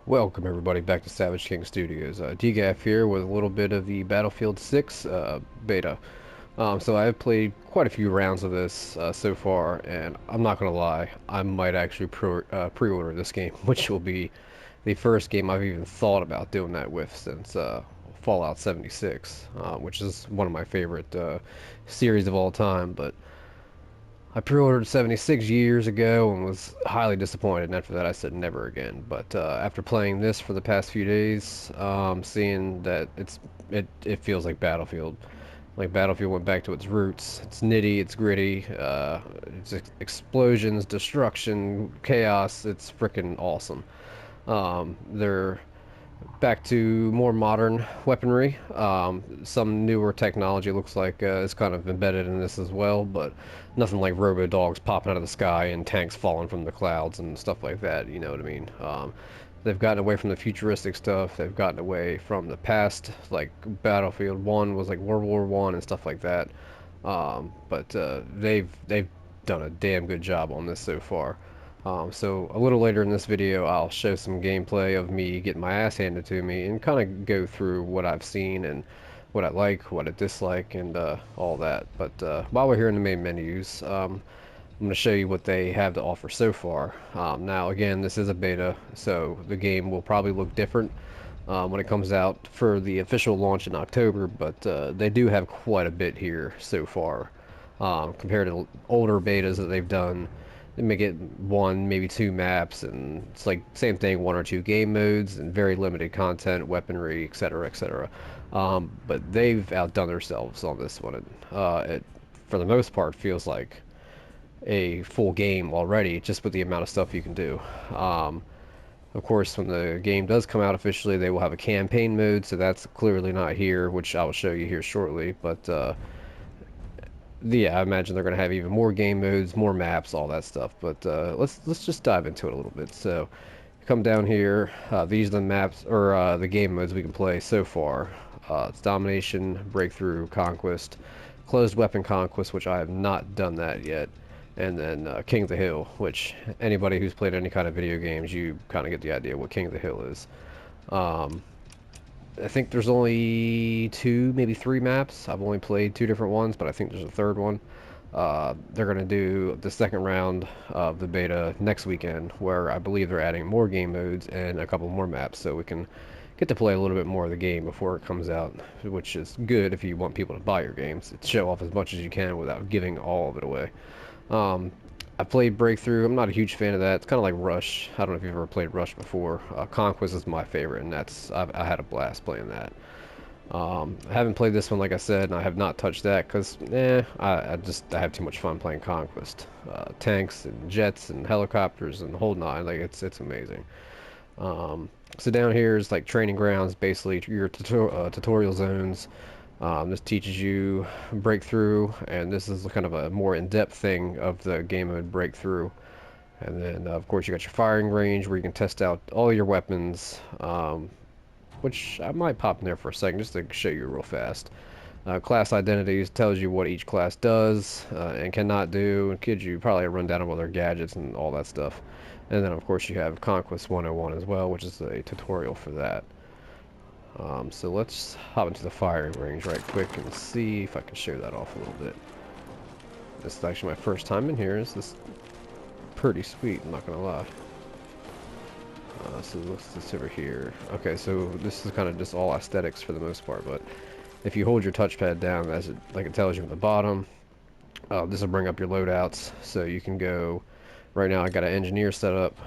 Welcome everybody back to Savage King Studios. DGAF here with a little bit of the Battlefield 6 beta. So I've played quite a few rounds of this so far, and I'm not gonna lie, I might actually pre-order this game, which will be the first game I've even thought about doing that with since Fallout 76, which is one of my favorite series of all time. But I pre-ordered 76 years ago and was highly disappointed, and after that I said never again. But after playing this for the past few days, seeing that it feels like Battlefield. Like Battlefield went back to its roots. It's nitty, it's gritty, it's explosions, destruction, chaos. It's freaking awesome. They're back to more modern weaponry. Some newer technology looks like is kind of embedded in this as well, but nothing like robo dogs popping out of the sky and tanks falling from the clouds and stuff like that. You know what I mean? They've gotten away from the futuristic stuff. They've gotten away from the past, like Battlefield 1 was like World War One and stuff like that. But they've done a damn good job on this so far. So a little later in this video, I'll show some gameplay of me getting my ass handed to me and kind of go through what I've seen and what I like, what I dislike, and all that. But while we're here in the main menus, I'm going to show you what they have to offer so far. Now, again, this is a beta, so the game will probably look different when it comes out for the official launch in October, but they do have quite a bit here so far compared to older betas that they've done. They may get one, maybe two maps, and it's like same thing, one or two game modes, and very limited content, weaponry, etc., etc. But they've outdone themselves on this one. It, for the most part, feels like a full game already, just with the amount of stuff you can do. Of course, when the game does come out officially, they will have a campaign mode, so that's clearly not here, which I will show you here shortly. But yeah, I imagine they're going to have even more game modes, more maps, all that stuff. But let's just dive into it a little bit. So, come down here. These are the maps or the game modes we can play so far. It's Domination, Breakthrough, Conquest, Closed Weapon Conquest, which I have not done that yet, and then King of the Hill, which anybody who's played any kind of video games, you kind of get the idea what King of the Hill is. Um, I think there's only two, maybe three maps. I've only played two different ones, but I think there's a third one. They're going to do the second round of the beta next weekend, where I believe they're adding more game modes and a couple more maps, so we can get to play a little bit more of the game before it comes out, which is good if you want people to buy your games. To show off as much as you can without giving all of it away. Um, I played Breakthrough. I'm not a huge fan of that. It's kind of like Rush. I don't know if you've ever played Rush before. Conquest is my favorite, and I had a blast playing that. I haven't played this one, like I said, and I have not touched that because, I have too much fun playing Conquest. Tanks and jets and helicopters and the whole nine. Like it's amazing. So down here is like training grounds, basically your tutorial zones. This teaches you breakthrough, and this is kind of a more in-depth thing of the game mode breakthrough. And then, of course, you got your firing range where you can test out all your weapons, which I might pop in there for a second just to show you real fast. Class identities tells you what each class does and cannot do, and gives you probably a rundown of all their gadgets and all that stuff. And then, of course, you have Conquest 101 as well, which is a tutorial for that. So let's hop into the firing range right quick and see if I can show that off a little bit. This is actually my first time in here. This is pretty sweet, I'm not gonna lie. So what's this over here? Okay, so this is kind of just all aesthetics for the most part, but if you hold your touchpad down, as it like it tells you at the bottom, this will bring up your loadouts, so you can go. Right now, I got an engineer set up.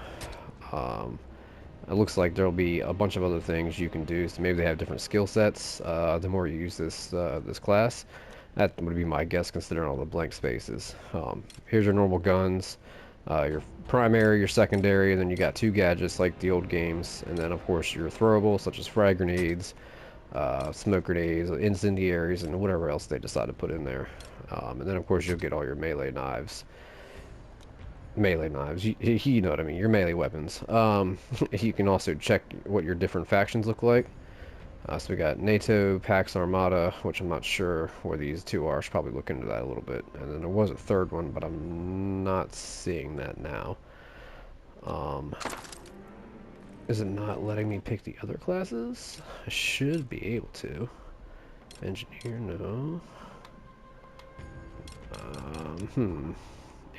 It looks like there'll be a bunch of other things you can do. So maybe they have different skill sets. The more you use this class, that would be my guess considering all the blank spaces. Here's your normal guns, your primary, your secondary, and then you got two gadgets like the old games, and then of course your throwables such as frag grenades, smoke grenades, incendiaries, and whatever else they decide to put in there. And then of course you'll get all your melee knives. You know what I mean, your melee weapons. You can also check what your different factions look like. So we got NATO, Pax Armada, which I'm not sure where these two are. I should probably look into that a little bit. And then there was a third one, but I'm not seeing that now. Is it not letting me pick the other classes? I should be able to. Engineer, no.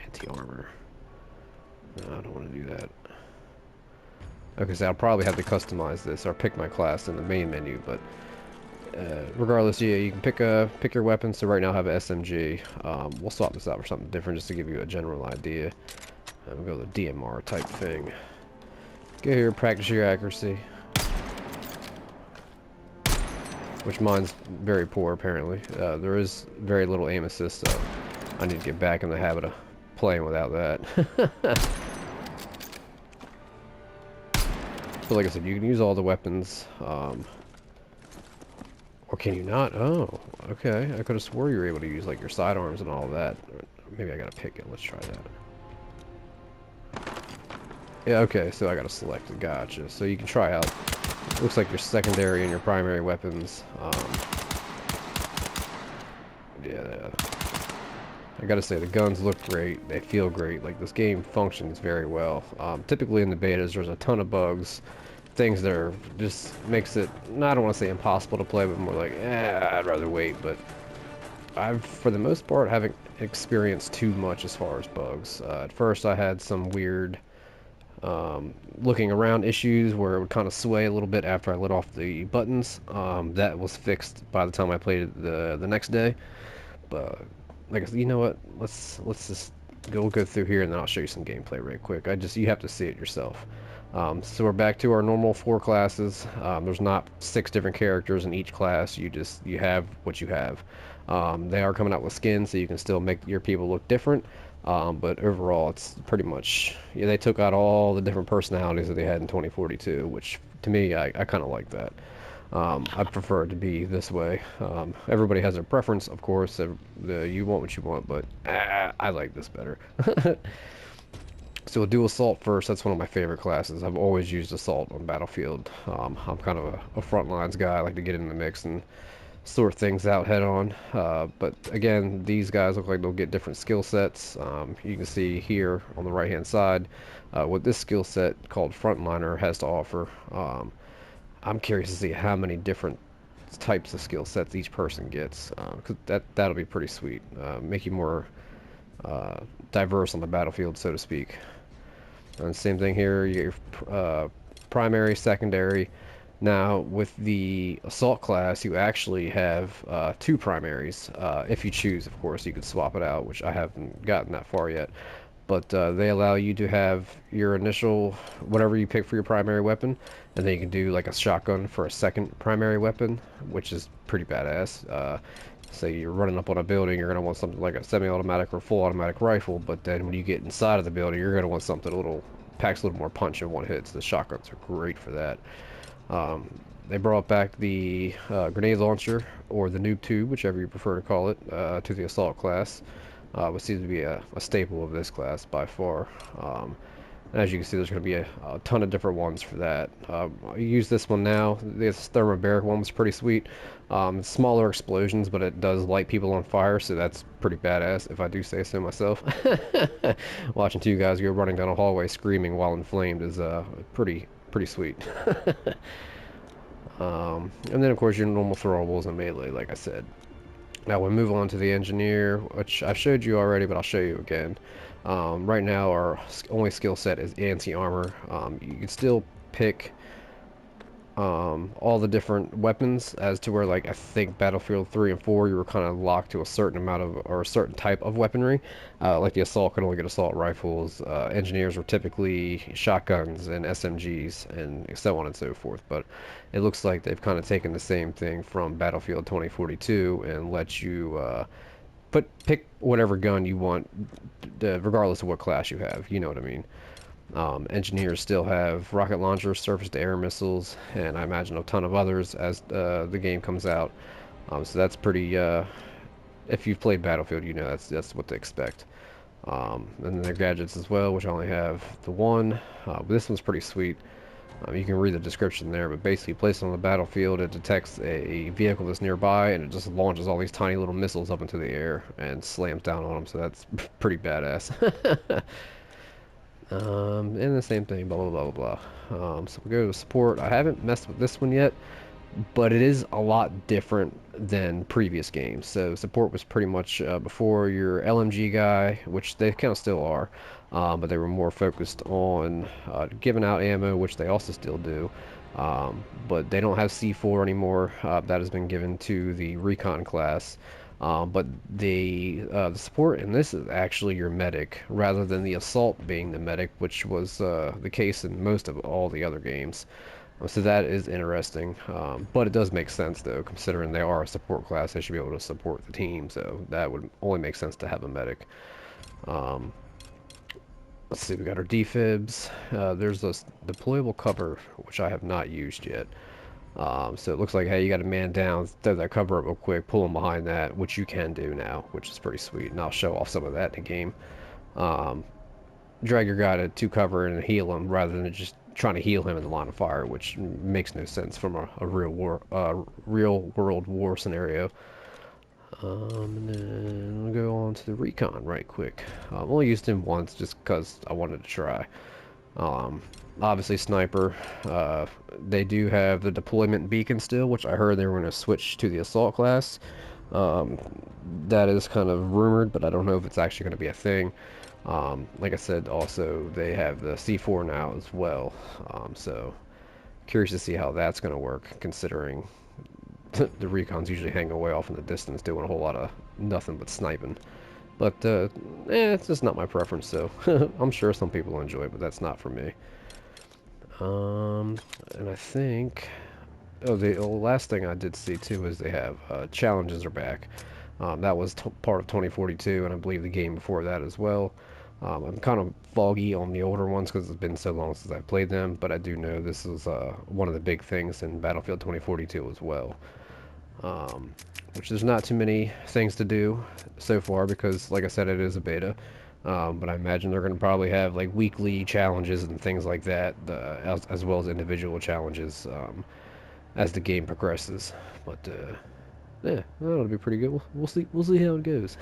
Anti-armor. No, I don't want to do that. Okay, so I'll probably have to customize this or pick my class in the main menu, but regardless, yeah, you can pick your weapons. So right now I have an SMG. We'll swap this out for something different just to give you a general idea. We'll go with the DMR type thing. Go here, practice your accuracy. Which mine's very poor, apparently. There is very little aim assist, so I need to get back in the habit of playing without that. But like I said, you can use all the weapons. Or can you not? Oh, okay. I could have swore you were able to use like your sidearms and all that. Maybe I gotta pick it. Let's try that. Yeah, okay, so I gotta select it. Gotcha. So you can try out. Looks like your secondary and your primary weapons. Yeah, I gotta say, the guns look great. They feel great. Like, this game functions very well. Typically in the betas, there's a ton of bugs. Things that are just makes it, no, I don't want to say impossible to play, but more like, I'd rather wait. But I've, for the most part, haven't experienced too much as far as bugs. At first, I had some weird looking around issues where it would kind of sway a little bit after I lit off the buttons. That was fixed by the time I played it the next day. But like I said, you know what? Let's just go through here and then I'll show you some gameplay right quick. You have to see it yourself. So we're back to our normal 4 classes. There's not 6 different characters in each class. You have what you have. They are coming out with skins, so you can still make your people look different. But overall, it's pretty much, yeah, they took out all the different personalities that they had in 2042, which to me, I kind of like that. I prefer it to be this way. Everybody has their preference, of course. You want what you want, but I like this better. So we'll do Assault first. That's one of my favorite classes. I've always used Assault on Battlefield. I'm kind of a front lines guy. I like to get in the mix and sort things out head on. But again, these guys look like they'll get different skill sets. You can see here on the right hand side what this skill set called Frontliner has to offer. I'm curious to see how many different types of skill sets each person gets, because that'll be pretty sweet. Make you more diverse on the battlefield, so to speak. And same thing here, you get your primary, secondary. Now, with the Assault class, you actually have 2 primaries. If you choose, of course, you could swap it out, which I haven't gotten that far yet. But they allow you to have your initial, whatever you pick for your primary weapon, and then you can do like a shotgun for a second primary weapon, which is pretty badass. Say you're running up on a building, you're going to want something like a semi-automatic or full automatic rifle, but then when you get inside of the building, you're going to want something packs a little more punch in one hit. So the shotguns are great for that. They brought back the grenade launcher, or the noob tube, whichever you prefer to call it, to the Assault class, which seems to be a staple of this class by far. And as you can see, there's going to be a ton of different ones for that. I use this one now. This thermobaric one was pretty sweet. Smaller explosions, but it does light people on fire, so that's pretty badass, if I do say so myself. Watching 2 guys go running down a hallway screaming while inflamed is pretty sweet. And then, of course, your normal throwables and melee, like I said. Now we move on to the engineer, which I showed you already, but I'll show you again. Right now our only skill set is anti-armor. You can still pick all the different weapons, as to where, like, I think Battlefield 3 and 4 you were kind of locked to a certain amount of, or a certain type of weaponry. Like the Assault could only get assault rifles, engineers were typically shotguns and SMGs and so on and so forth. But it looks like they've kind of taken the same thing from Battlefield 2042 and let you pick whatever gun you want, regardless of what class you have, you know what I mean. Engineers still have rocket launchers, surface-to-air missiles, and I imagine a ton of others as the game comes out. So that's pretty, if you've played Battlefield, you know that's what to expect. And then their gadgets as well, which I only have the one. But this one's pretty sweet. You can read the description there, but basically placed on the battlefield, it detects a vehicle that's nearby, and it just launches all these tiny little missiles up into the air and slams down on them, so that's pretty badass. And the same thing, blah, blah, blah, blah, blah. So we go to support. I haven't messed with this one yet, but it is a lot different than previous games. So support was pretty much before your LMG guy, which they kind of still are, but they were more focused on giving out ammo, which they also still do. But they don't have C4 anymore. That has been given to the recon class. But the support in this is actually your medic, rather than the assault being the medic, which was the case in most of all the other games. So that is interesting, but it does make sense though, considering they are a support class. They should be able to support the team, so that would only make sense to have a medic. Um, let's see, we got our defibs. There's this deployable cover, which I have not used yet. So it looks like, hey, you got a man down, throw that cover up real quick, pull him behind that, which you can do now, which is pretty sweet, and I'll show off some of that in the game. Um, Drag your guy to cover and heal him, rather than just trying to heal him in the line of fire, which makes no sense from a real world war scenario. And then we'll go on to the recon right quick. I've only used him once just because I wanted to try. Obviously sniper. They do have the deployment beacon still, which I heard they were going to switch to the assault class. That is kind of rumored, but I don't know if it's actually going to be a thing. Like I said, also they have the C4 now as well. So curious to see how that's going to work, considering the recons usually hang away off in the distance doing a whole lot of nothing but sniping. But it's just not my preference, so I'm sure some people enjoy it, but that's not for me. And I think, oh, the last thing I did see too is they have challenges are back. That was part of 2042, and I believe the game before that as well. I'm kind of foggy on the older ones because it's been so long since I played them, but I do know this is one of the big things in Battlefield 2042 as well. Which there's not too many things to do so far because, like I said, it is a beta. But I imagine they're going to probably have like weekly challenges and things like that, as well as individual challenges as the game progresses. But yeah, that'll be pretty good. We'll see. We'll see how it goes.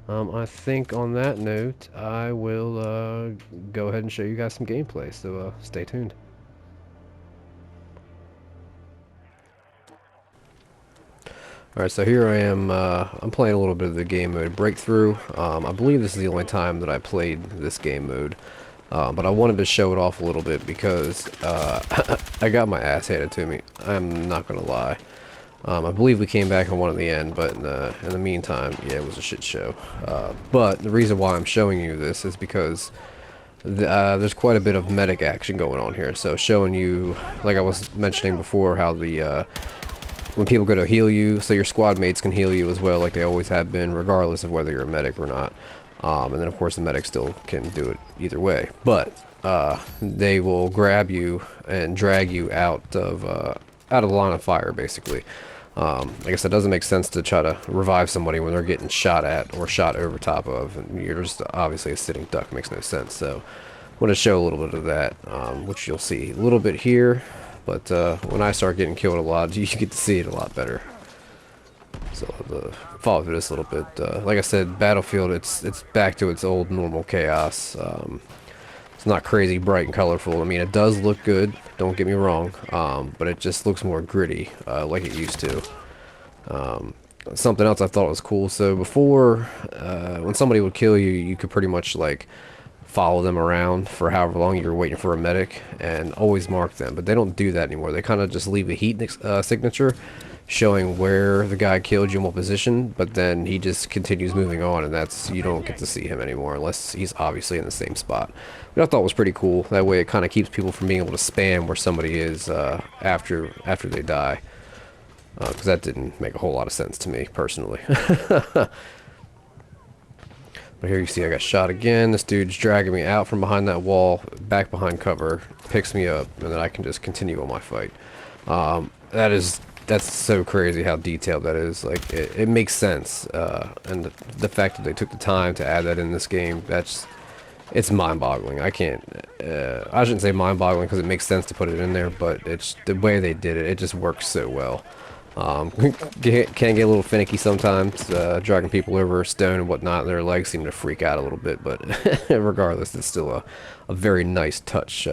I think on that note, I will go ahead and show you guys some gameplay. So stay tuned. Alright, so here I am, I'm playing a little bit of the game mode Breakthrough. I believe this is the only time that I played this game mode. But I wanted to show it off a little bit because I got my ass handed to me. I'm not going to lie. I believe we came back and won in the end, but in the meantime, yeah, it was a shit show. But the reason why I'm showing you this is because there's quite a bit of medic action going on here. So showing you, like I was mentioning before, how the when people go to heal you, so your squad mates can heal you as well, like they always have been, regardless of whether you're a medic or not. And then of course the medic still can do it either way. But they will grab you and drag you out of the line of fire, basically. I guess it doesn't make sense to try to revive somebody when they're getting shot at or shot over top of, and you're just obviously a sitting duck. Makes no sense. So I want to show a little bit of that, which you'll see a little bit here. But when I start getting killed a lot, you get to see it a lot better. So follow through this a little bit. Like I said, Battlefield, it's back to its old normal chaos. It's not crazy bright and colorful. I mean, it does look good, don't get me wrong, but it just looks more gritty, like it used to. Something else I thought was cool, so before, when somebody would kill you, you could pretty much, like, follow them around for however long you were waiting for a medic, and always mark them, but they don't do that anymore. They kind of just leave a heat signature, showing where the guy killed you in what position, but then he just continues moving on, and that's, you don't get to see him anymore unless he's obviously in the same spot. But I thought it was pretty cool. That way it kind of keeps people from being able to spam where somebody is after they die, because that didn't make a whole lot of sense to me personally. But here you see I got shot again. This dude's dragging me out from behind that wall, back behind cover, picks me up, and then I can just continue on my fight. That's so crazy how detailed that is. Like, it makes sense, and the fact that they took the time to add that in this game, it's mind-boggling. I shouldn't say mind-boggling because it makes sense to put it in there, but it's the way they did it. It just works so well. Can get a little finicky sometimes, dragging people over a stone and whatnot. Their legs seem to freak out a little bit, but regardless, it's still a very nice touch.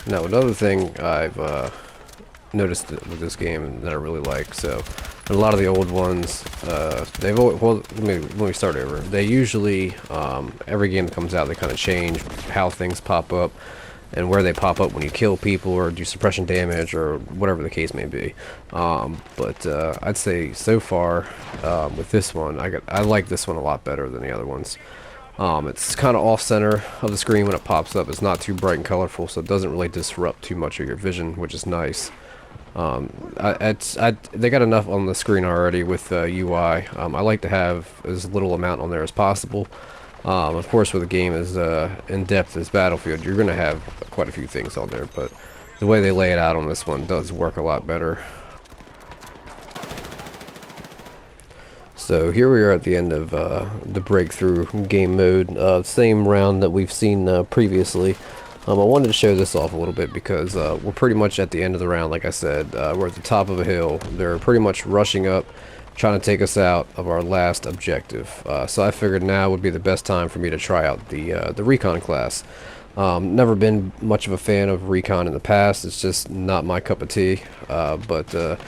Now, another thing I've noticed with this game that I really like, so a lot of the old ones, they've always, well, let me start over. They usually, every game that comes out, they kind of change how things pop up and where they pop up when you kill people or do suppression damage or whatever the case may be. But I'd say so far with this one, I like this one a lot better than the other ones. It's kind of off-center of the screen when it pops up. It's not too bright and colorful, so it doesn't really disrupt too much of your vision, which is nice. They got enough on the screen already with UI. I like to have as little amount on there as possible. Of course, with a game as in-depth as Battlefield, you're going to have quite a few things on there, but the way they lay it out on this one does work a lot better. So here we are at the end of the breakthrough game mode, same round that we've seen previously. I wanted to show this off a little bit because we're pretty much at the end of the round. Like I said, we're at the top of a hill. They're pretty much rushing up, trying to take us out of our last objective. So I figured now would be the best time for me to try out the recon class. Never been much of a fan of recon in the past. It's just not my cup of tea. But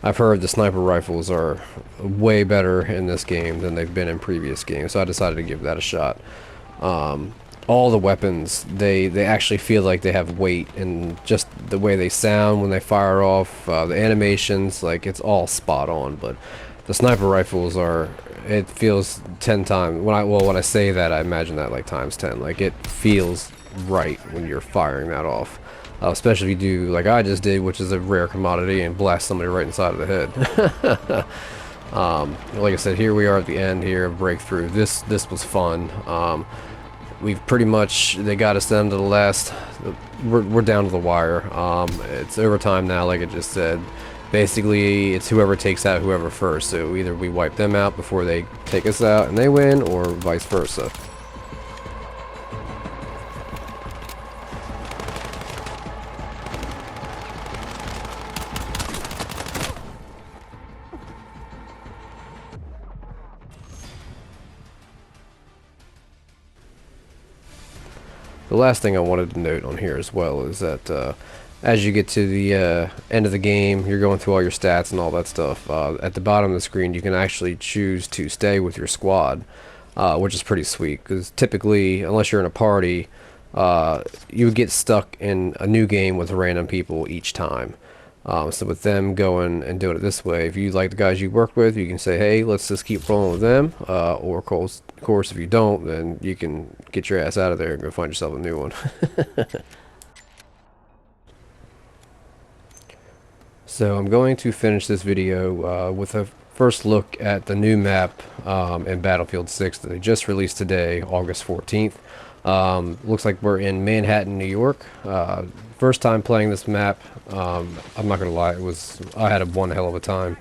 I've heard the sniper rifles are way better in this game than they've been in previous games, so I decided to give that a shot. All the weapons, they actually feel like they have weight, and just the way they sound when they fire off, the animations, like it's all spot on. But the sniper rifles are, it feels 10 times, when I say that, I imagine that like times 10. Like it feels right when you're firing that off. Especially if you do like I just did, which is a rare commodity, and blast somebody right inside of the head. Like I said, here we are at the end here of Breakthrough. This was fun. We've pretty much, they got us down to the last, we're down to the wire. It's overtime now, like I just said. Basically, it's whoever takes out whoever first. So either we wipe them out before they take us out and they win, or vice versa. The last thing I wanted to note on here as well is that as you get to the end of the game, you're going through all your stats and all that stuff. At the bottom of the screen, you can actually choose to stay with your squad, which is pretty sweet. Because typically, unless you're in a party, you would get stuck in a new game with random people each time. So with them going and doing it this way, if you like the guys you work with, you can say, hey, let's just keep rolling with them. Or of course, if you don't, then you can get your ass out of there and go find yourself a new one. So I'm going to finish this video with a first look at the new map in Battlefield 6 that they just released today, August 14th. Looks like we're in Manhattan, New York. First time playing this map. I'm not gonna lie, I had one hell of a time.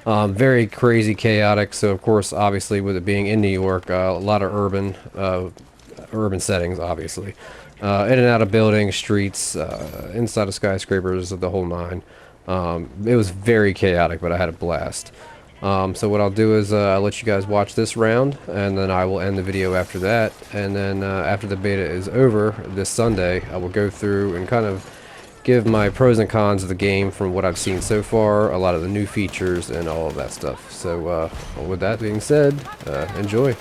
Very crazy, chaotic. So of course, obviously, with it being in New York, a lot of urban settings, obviously. In and out of buildings, streets, inside of skyscrapers, the whole nine. It was very chaotic, but I had a blast. So what I'll do is I'll let you guys watch this round, and then I will end the video after that. And then after the beta is over this Sunday, I will go through and kind of give my pros and cons of the game from what I've seen so far, a lot of the new features, and all of that stuff. So with that being said, enjoy.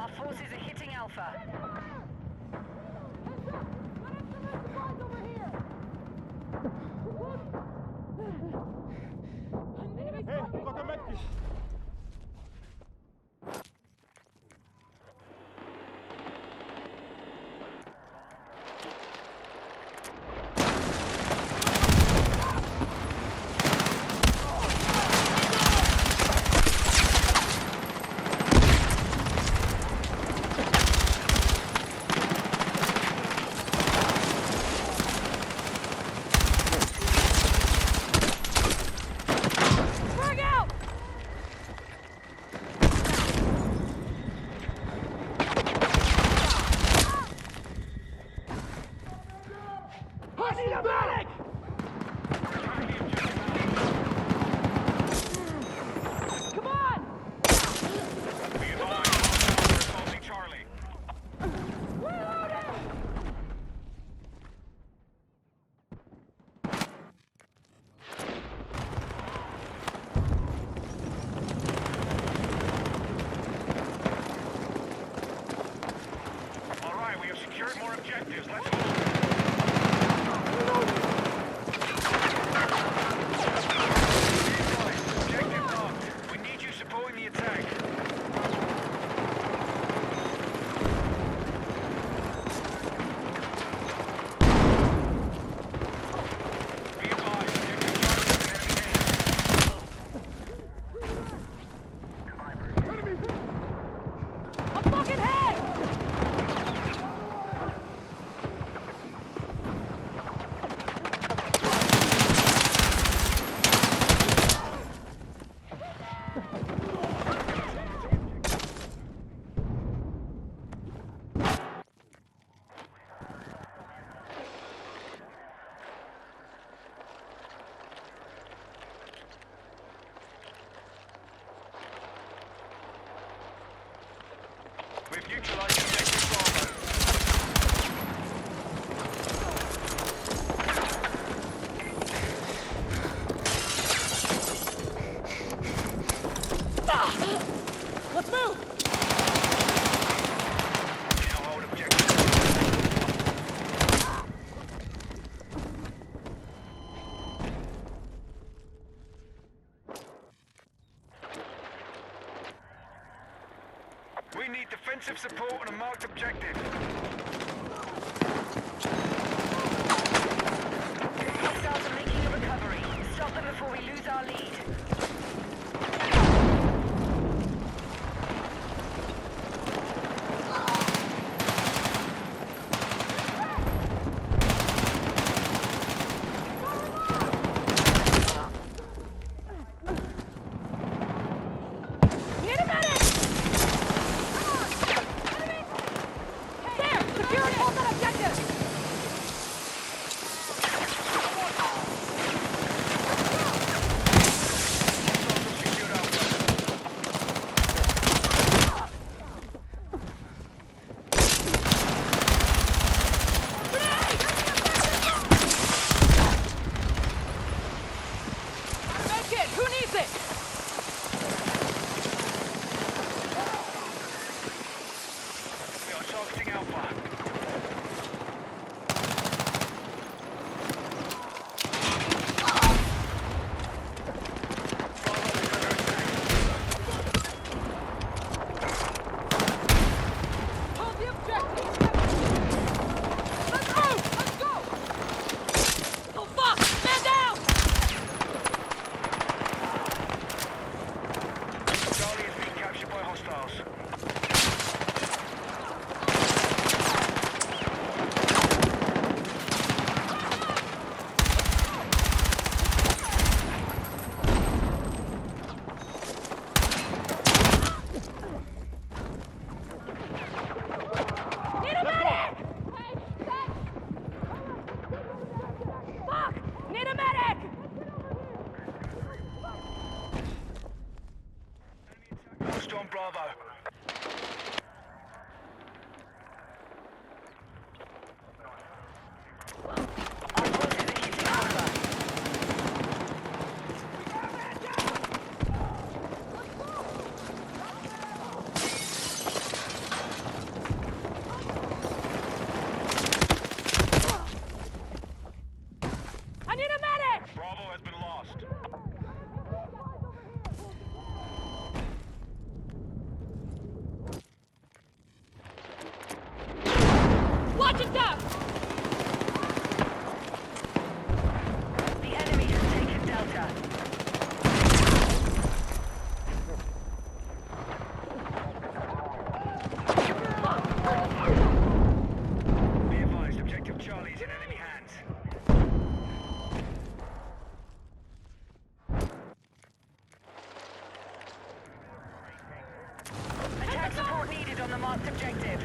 Our forces are hitting Alpha. Hey, toca medkit. More objectives. Let's move. Objective locked. We need you supporting the attack. Be advised, objective target is A fucking head! We've neutralized objective Bravo. Let's move! Now hold objective. We need defensive support on a marked objective. Hostiles are making a recovery. Stop them before we lose our lead. Need a medic! There! Secure and hold that objective! Secured Alpha. Medkit! Who needs it? We are targeting Alpha. Hold the objective! Let's move! Let's go! Oh fuck! Man down! Charlie is being captured by hostiles. Need a medic! Fuck! Need a medic! Storm Bravo. Our forces are hitting Alpha. located on the marked objective.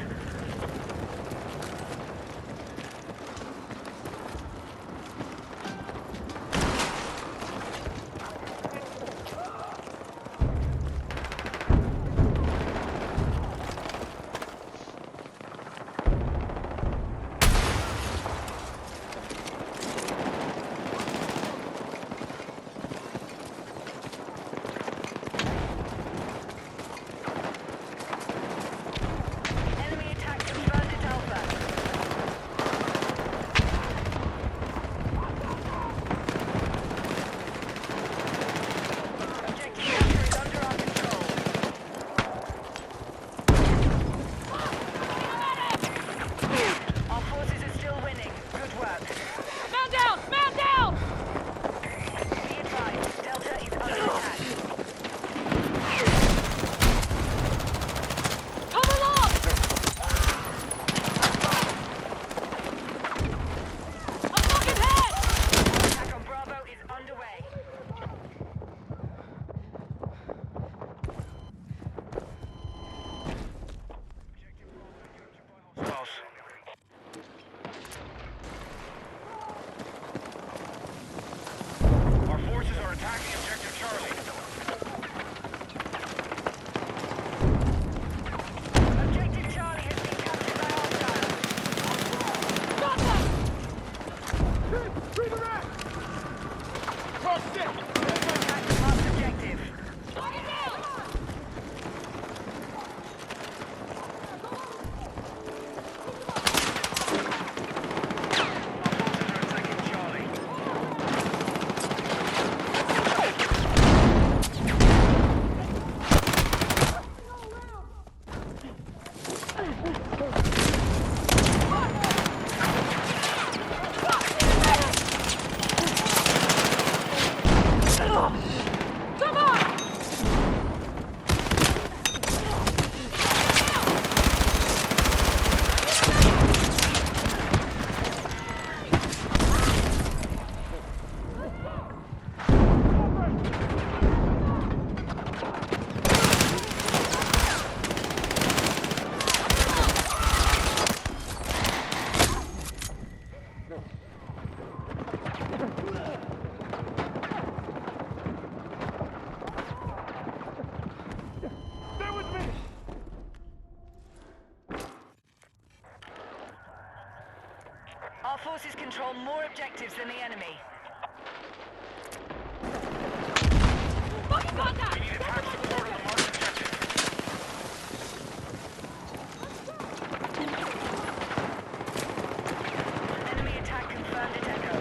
Enemy attack confirmed at Alpha. Objective Alpha is under our control. Our forces are still winning. Good work. Man down! Man down! Be advised, Delta is under attack. Come along! I'm fucking hit! Attack on Bravo is underway. Hostiles. Our forces are attacking objective Charlie. Objective Charlie has been captured by hostiles. Got them! Attack the marked objective. Target down! Forces are attacking Charlie. Come on! Stay with me! Our forces control more objectives than the enemy. Fucking contact! We need attack support on the marked objective. Enemy attack confirmed at Echo.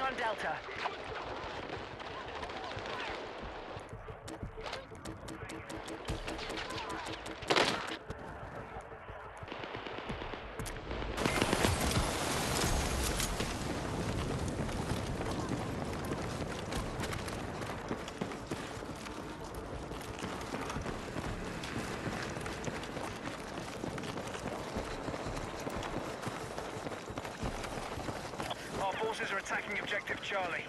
on Delta. Our forces are attacking objective Charlie.